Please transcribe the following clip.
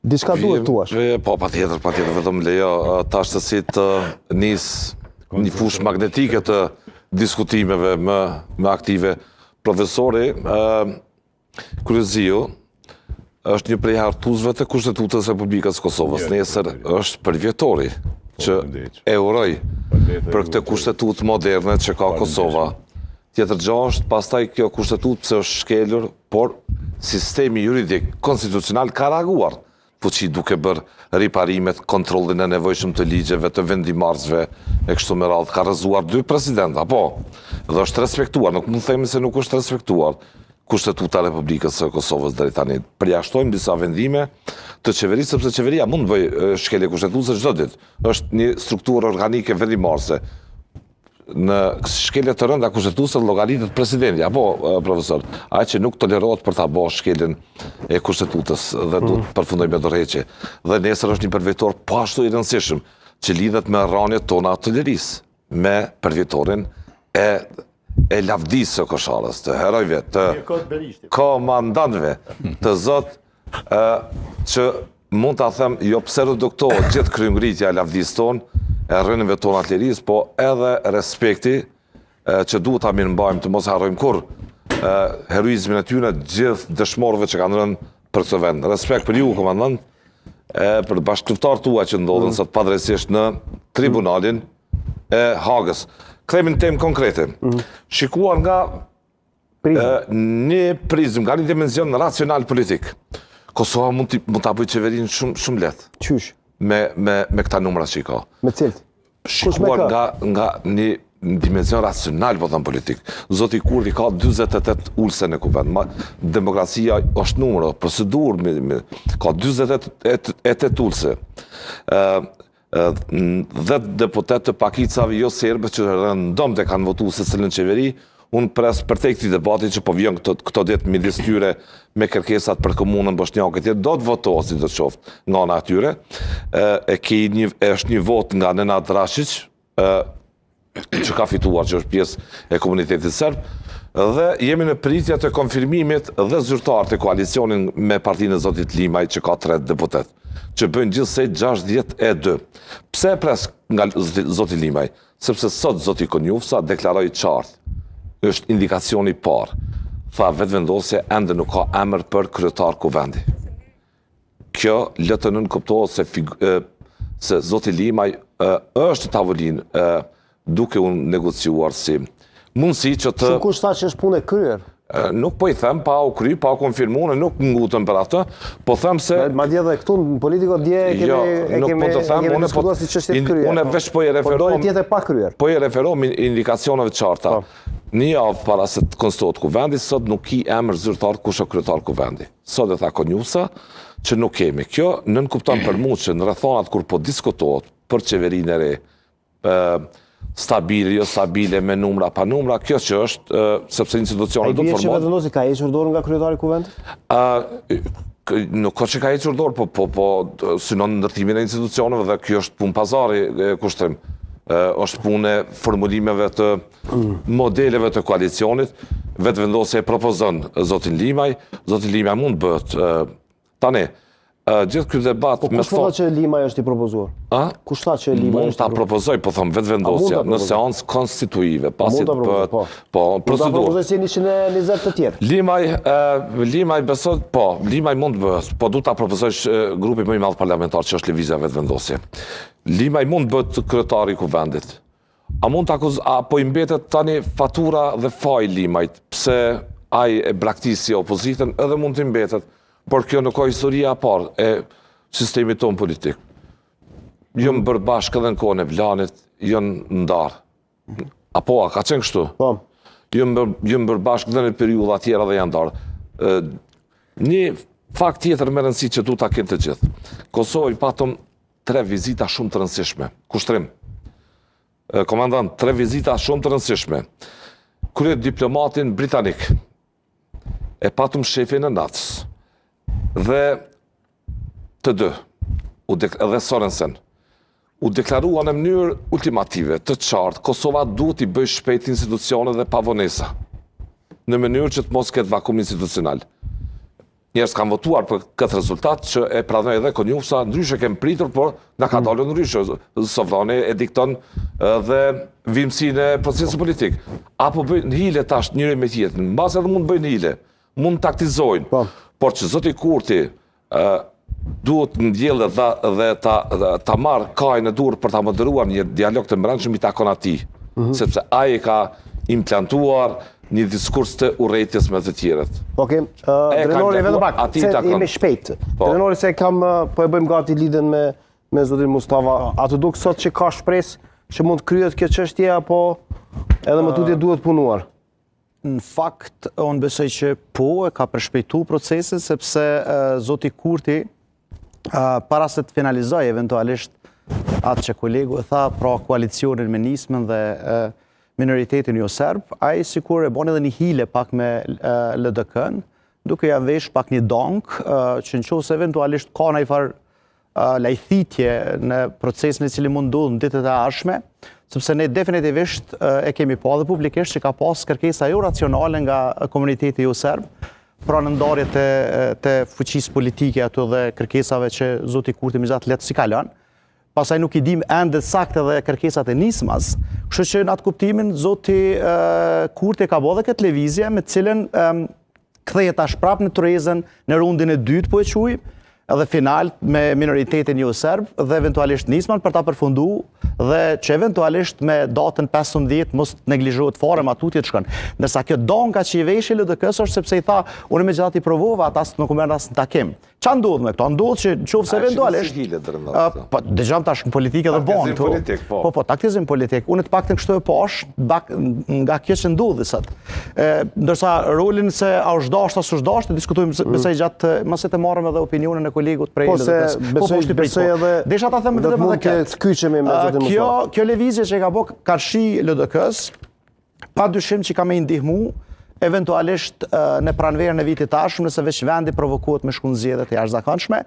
Diçka duhet tuash. Po, patjetër, vetëm lejo tash se si të nisë një fushë magnetike të diskutimeve më aktive. Profesori Kryziu është një prej hartuesve të Kushtetutës Republikës Kosovës. Nesër është përvjetori që e uroj për këtë kushtetutë moderne që ka Kosova. Tjetër gjë është pastaj kjo kushtetutë pse është shkelur, por sistemi juridik konstitucional ka reaguar fuqi duke bërë riparimet, kontrollin e nevojshëm të ligjeve, të vendimarrësve e kështu me radhë. Ka rrëzuar 2 presidenta, po, dhe është respektuar, nuk mund themi se nuk është respektuar Kushtetuta e Republikës së Kosovës deri tani. Përjashtojmë disa vendime të qeverisë, sepse qeveria mund të bëjë shkelje kushtetuese çdo ditë. Është një strukturë organike vendimarrëse. Në shkelje të rënda kushtetuese llogaritet presidenti, apo profesor, ai që nuk tolerohet për ta bërë shkeljen e kushtetutës dhe duhet të përfundojë me dorëheqje. Dhe nesër është një përvjetor po ashtu i rëndësishëm që lidhet me rrënjet tona të lirisë, me përvjetorin e lavdisë së Kosharës, të herojve, të komandantëve, të zot që mund ta them jo pse reduktohet gjithë kryengritja e lavdisë tonë, e rrënjeve tona të lirisë, po edhe respekti që duhet ta mirëmbajmë, të mos harrojmë kurrë heroizmin e tyre gjithë dëshmorëve që kanë rënë për këtë vend. Respekt për ju, komandant, për bashkëluftarët tuaj që ndodhen sot padrejtisht në tribunalin e Hagës. Kthehemi në temë konkrete. Shikuar nga një prizmë, nga një dimension racional politik, Kosova mund ta bëjë qeverinë shumë lehtë. Qysh? Me këta numra që i ka. Me cilët? Shikuar nga një dimension racional, po thëmë politik. Zoti Kurdi ka 48 ulse në kuvend. Demokracia është numër, procedurë, ka 48 ulse. 10 deputet të pakicave jo serbe që rëndom të kanë votu se cilën qeveri, unë pres për te këti debati që po vjen këto ditë midis tyre me kërkesat për komunën Bosnjake tjetër, do të votohet si do të qoftë nga ana atyre. Është një vot nga Nenad Rashić, që ka fituar, që është pjesë e komunitetit serb, dhe jemi në pritje të konfirmimit dhe zyrtarët e koalicionin me partinë e zotit Limaj që ka 3 deputet, që bëjnë gjithsej 62. Pse e pres nga zoti Limaj? Sepse sot zoti Konjufsa deklaroi qartë, është indikacioni parë. Tha vetëvendosja ende nuk ka emër për kryetar kuvendi. Kjo LTN kuptohet se zoti Limaj është tavolinë duke unë negociuar si mundësi që të... Shumë kush tha që është punë e kryer? Nuk po i them, pa u kry, pa u konfirmu, nuk ngutëm për atë, po them se... Ma dje dhe këtu në politiko dje e kemi diskutuar si çështje e kryer. Unë veç po i referom... Po tjetë e pa kryer. Po i referom indikacioneve qarta. Një javë para se të konstohet kuvendi, sot nuk ki emër zyrtar kush është kryetar kuvendi. Sot e tha Konjusa që nuk kemi. Kjo nënkupton për mua që në rrethonat kur po diskutohet për qeverinë e re, stabile, jo stabile, me numra, pa numra, kjo që është, sepse institucionet do të formohet... A i bje që vetëvendosi ka hequr dorë nga kryetari kuvendit? Nuk ka që ka hequr dorë, po synon ndërtimin e institucioneve dhe kjo është punë pazari e kushtrim. Është punë e formulimeve të modeleve të koalicionit, vetëvendosja e propozon zotin Limaj mund bëhet tani. Gjithë këtë debat... Po kush tha që Limaj është i propozuar? Kush tha që Limaj është i propozuar? Mund ta propozoj, po thëmë vetëvendosja në seancë konstituive, pasi të bëhet... Po, procedurë. Mund ta propozoj si 120 të tjerë? Limaj besot, po, Limaj mund bëhet, po du ta propozoj grupi më i madh parlamentar që është lëvizja vetëvendosje. Limaj mund bëhet kryetari i kuvendit. Apo i mbetet tani fatura dhe faj Limajt, pse ai e braktisi opozitën, edhe mund të mbetet. Por kjo nuk ka historia parë e sistemit tonë politik. Jëmë bërë bashkë edhe në kohën e Vlanit, jënë ndarë. Apo, a ka qenë kështu? Po. Jëmë bërë bashkë edhe në periudha tjera dhe janë ndarë. Një fakt tjetër me rëndësi që du ta kenë të gjithë. Kosovë i patëm 3 vizita shumë të rëndësishme. Kushtrim. Komandant, 3 vizita shumë të rëndësishme. Kryet diplomatin britanik. E patëm shefin e NATS. Dhe të dy, edhe Sorensen, u deklarua në mënyrë ultimative, të qartë, Kosova duhet i bëjë shpejt institucionet dhe pavonesa, në mënyrë që të mos ketë vakum institucional. njerëz kanë votuar për këtë rezultat që e pranoj edhe konjusa, ndryshe kemë pritur, por na ka dalë ndryshe. Sovrani e dikton dhe vimësinë e procesit politik. Apo bëjnë hile tash njëri me tjetrin, mbas edhe mund bëjnë hile, mund taktizojnë, por që zoti Kurti duhet ndjellë dhe ta marrë kajnë e dur për ta moderuar një dialog të brendshëm i takon atij, sepse ai ka implantuar një diskurs të urrejtjes me të tjerët. Okej, Drenori vetëm pak, se jemi shpejt. Drenori se po e bëjmë gati lidhen me zotin Mustafa. A të duk sot që ka shpresë që mund të kryet kjo çështje apo edhe më tutje duhet punuar? Në fakt, unë besoj që po e ka përshpejtu procesin, sepse zoti Kurti, para se të finalizoj eventualisht atë që kolegu e tha, pra koalicionin me nismën dhe minoritetin jo serb, ai sikur e bon edhe një hile pak me LDK-n, duke ja vesh pak një donk, që në qoftë se eventualisht ka një farë lajthitje në procesin e cili mund ndodhë në ditët e ardhshme, sepse ne definitivisht e kemi pa dhe publikisht që ka pas kërkesa jo racionale nga komuniteti jo serb, pra në ndarje të fuqisë politike ato dhe kërkesave që zoti Kurti Mizat letë si kalon. Pasaj nuk i dim ende saktë dhe kërkesat e nismas, kështu që në atë kuptimin zoti Kurti ka bërë këtë lëvizje me cilën kthehet tash prapë në Trezën në rundin e dytë po e quaj, edhe final me minoritetin jo serb dhe eventualisht nisman për ta përfundu dhe që eventualisht me datën 15 mos neglizhohet fare matutje të shkon. Ndërsa kjo donka që i veshi LDK-s është sepse i tha, unë me gjithat i provova, ata së nuk merr as në takim. Qa ndodh me këto? Ndodh që qofse eventualisht... Dëgjam tash në politikë edhe bon. Po, taktizim politik. Unë të paktën kështu e pash nga kjo që ndodhi sot. Ndërsa rolin se a është dashtë, as është dashtë, diskutojmë besoj gjatë maset e marrëm edhe opinionin e kolegut prej LDK-s. Besoj edhe desha ta them vetëm edhe këtë. Kjo lëvizje që ka bërë karshi LDK-s, pa dyshim që ka me ndihmu eventualisht në pranverën e vitit tashmë nëse veç vendi provokohet me shkunzjedhje të jashtëzakonshme.